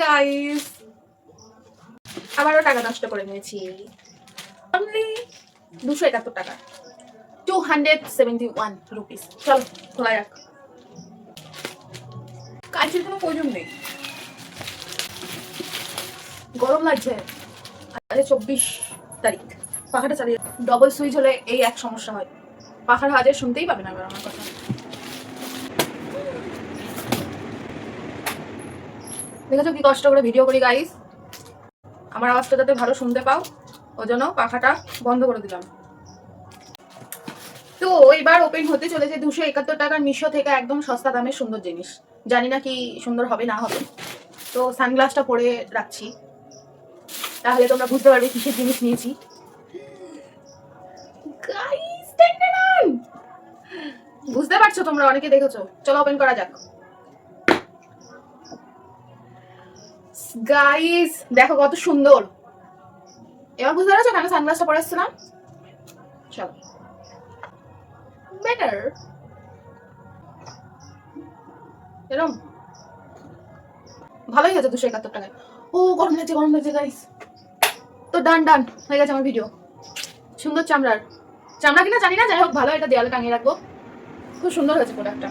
Guys, আবারও টাকা নষ্ট করে নিয়েছি। অনলি 271 টাকা, 271 রুপিস। চল খোলা যাক। কাজের কোনো প্রয়োজন নেই, গরম লাগছে। আজ 24 তারিখ, পাখাটা চালিয়ে। ডবল সুইচ হলে এই এক সমস্যা হয়, পাখার হাজার শুনতেই পাবে না আমার কথা। দেখেছো কি কষ্ট করে ভিডিও করি গাইস, আমার আওয়াজটা যাতে ভালো শুনতে পাও ওই জন্য পাখাটা বন্ধ করে দিলাম। তো এবার ওপেন হতে চলেছে 271 টাকার মিশো থেকে একদম সস্তা দামের সুন্দর জিনিস। জানি না কি সুন্দর হবে না হবে, তো সানগ্লাসটা পরে রাখছি, তাহলে তোমরা বুঝতে পারবে কিসের জিনিস নিয়েছি। গাইস বুঝতে পারছো তোমরা, অনেকে দেখেছো। চলো ওপেন করা যাক। গাইস দেখো কত সুন্দর, এবার বুঝতে পারছো কেন সানগ্লাসটা পরে আসছিলাম। চলো বেটার এরকম ভালোই হয়েছে 271 টাকায়। ও গরম লাগছে, গরম লাগছে গাইস। তো ডান ডান হয়ে গেছে আমার ভিডিও। সুন্দর চামড়ার, চামড়া কিনা জানি না, যাই হোক ভালো, এটা দেয়ালে টাঙিয়ে রাখবো। খুব সুন্দর হয়েছে প্রোডাক্টটা।